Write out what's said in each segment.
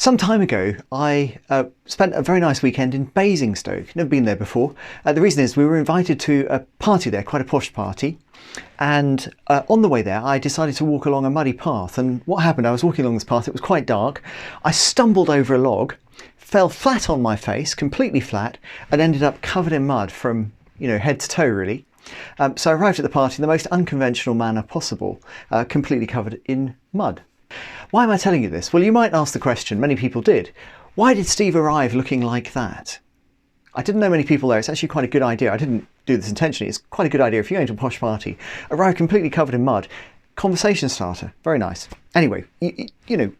Some time ago, I spent a very nice weekend in Basingstoke. Never been there before. The reason is we were invited to a party there, quite a posh party. And on the way there, I decided to walk along a muddy path. And what happened, I was walking along this path, it was quite dark. I stumbled over a log, fell flat on my face, completely flat, and ended up covered in mud from, head to toe, really. So I arrived at the party in the most unconventional manner possible, completely covered in mud. Why am I telling you this? Well, you might ask the question, many people did, why did Steve arrive looking like that? I didn't know many people there. It's actually quite a good idea. I didn't do this intentionally. It's quite a good idea. If you're going to a posh party, arrive completely covered in mud, conversation starter, very nice. Anyway,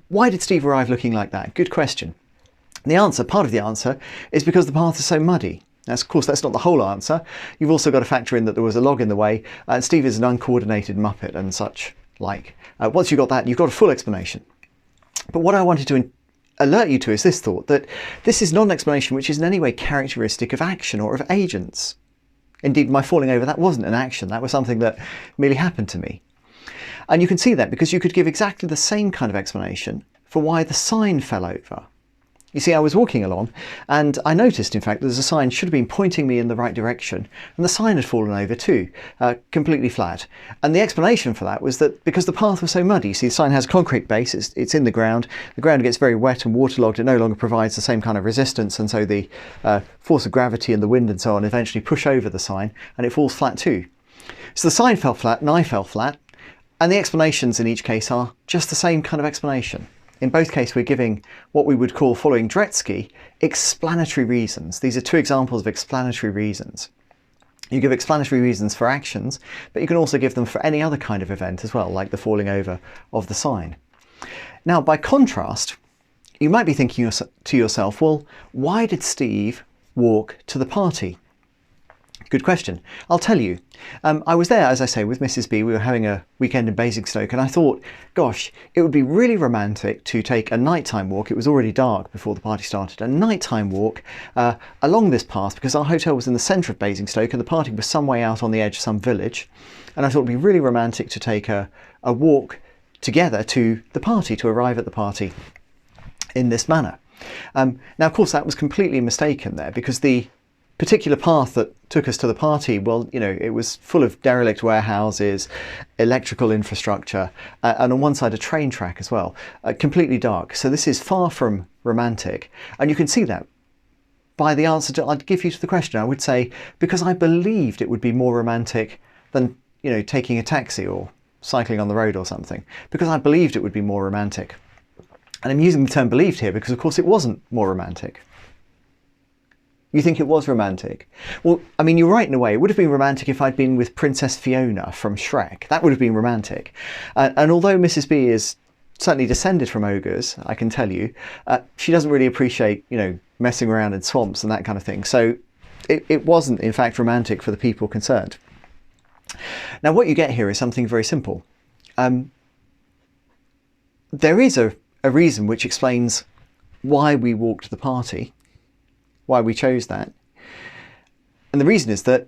why did Steve arrive looking like that? Good question. The answer, part of the answer, is because the path is so muddy. Now, of course, that's not the whole answer. You've also got to factor in that there was a log in the way, and Steve is an uncoordinated muppet and such like. Once you've got that, you've got a full explanation. But what I wanted to alert you to is this thought, that this is not an explanation which is in any way characteristic of action or of agents. Indeed, my falling over, that wasn't an action, that was something that merely happened to me. And you can see that because you could give exactly the same kind of explanation for why the sign fell over. You see, I was walking along and I noticed, in fact, that the sign should have been pointing me in the right direction, and the sign had fallen over too, completely flat. And the explanation for that was that because the path was so muddy, you see the sign has a concrete base, it's in the ground gets very wet and waterlogged, it no longer provides the same kind of resistance, and so the force of gravity and the wind and so on eventually push over the sign and it falls flat too. So the sign fell flat and I fell flat, and the explanations in each case are just the same kind of explanation. In both cases, we're giving what we would call, following Dretsky, explanatory reasons. These are two examples of explanatory reasons. You give explanatory reasons for actions, but you can also give them for any other kind of event as well, like the falling over of the sign. Now, by contrast, you might be thinking to yourself, well, why did Steve walk to the party? Good question. I'll tell you. I was there, as I say, with Mrs. B. We were having a weekend in Basingstoke, and I thought, gosh, it would be really romantic to take a nighttime walk. It was already dark before the party started. A nighttime walk along this path, because our hotel was in the centre of Basingstoke and the party was some way out on the edge of some village. And I thought it would be really romantic to take a walk together to the party, to arrive at the party in this manner. Now, of course, that was completely mistaken there, because the particular path that took us to the party, well, it was full of derelict warehouses, electrical infrastructure, and on one side a train track as well, completely dark. So this is far from romantic, and you can see that by the answer I'd give you to the question. I would say because I believed it would be more romantic than taking a taxi or cycling on the road or something, because I believed it would be more romantic. And I'm using the term believed here because of course it wasn't more romantic. You think it was romantic? Well, I mean, you're right in a way. It would have been romantic if I'd been with Princess Fiona from Shrek. That would have been romantic. And although Mrs. B is certainly descended from ogres, I can tell you, she doesn't really appreciate, messing around in swamps and that kind of thing. So it wasn't, in fact, romantic for the people concerned. Now, what you get here is something very simple. There is a reason which explains why we walked the party, why we chose that. And the reason is that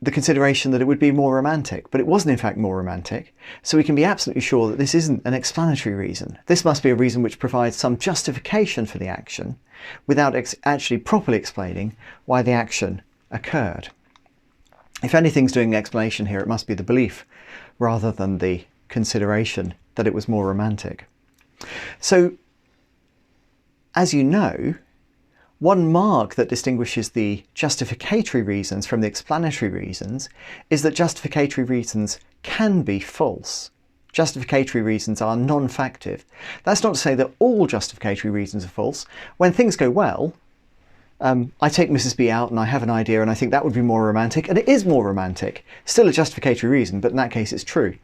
the consideration that it would be more romantic, but it wasn't in fact more romantic. So we can be absolutely sure that this isn't an explanatory reason. This must be a reason which provides some justification for the action without actually properly explaining why the action occurred. If anything's doing the explanation here, it must be the belief rather than the consideration that it was more romantic. So, as you know, one mark that distinguishes the justificatory reasons from the explanatory reasons is that justificatory reasons can be false. Justificatory reasons are non-factive. That's not to say that all justificatory reasons are false. When things go well, I take Mrs. B out and I have an idea and I think that would be more romantic, and it is more romantic. Still a justificatory reason, but in that case it's true.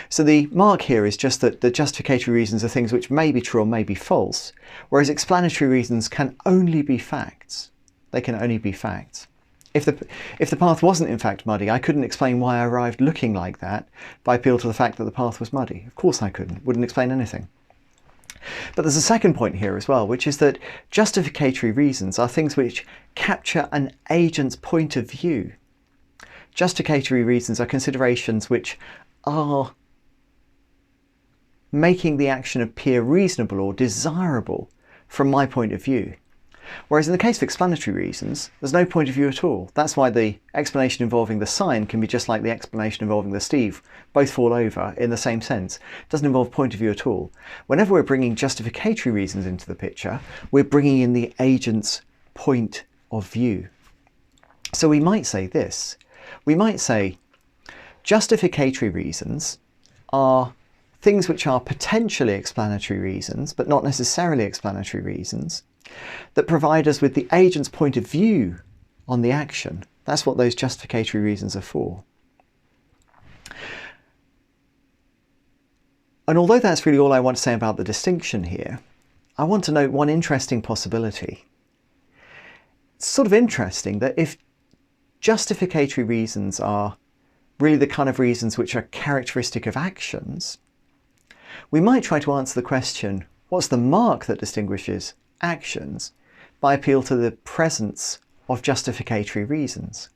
So the mark here is just that the justificatory reasons are things which may be true or may be false, whereas explanatory reasons can only be facts. They can only be facts. If the path wasn't in fact muddy, I couldn't explain why I arrived looking like that by appeal to the fact that the path was muddy. Of course I couldn't. Wouldn't explain anything. But there's a second point here as well, which is that justificatory reasons are things which capture an agent's point of view. Justificatory reasons are considerations which are making the action appear reasonable or desirable from my point of view. Whereas in the case of explanatory reasons, there's no point of view at all. That's why the explanation involving the sign can be just like the explanation involving the Steve. Both fall over in the same sense. It doesn't involve point of view at all. Whenever we're bringing justificatory reasons into the picture, we're bringing in the agent's point of view. So we might say this. We might say justificatory reasons are things which are potentially explanatory reasons, but not necessarily explanatory reasons, that provide us with the agent's point of view on the action. That's what those justificatory reasons are for. And although that's really all I want to say about the distinction here, I want to note one interesting possibility. It's sort of interesting that if justificatory reasons are really the kind of reasons which are characteristic of actions, we might try to answer the question, what's the mark that distinguishes actions, by appeal to the presence of justificatory reasons.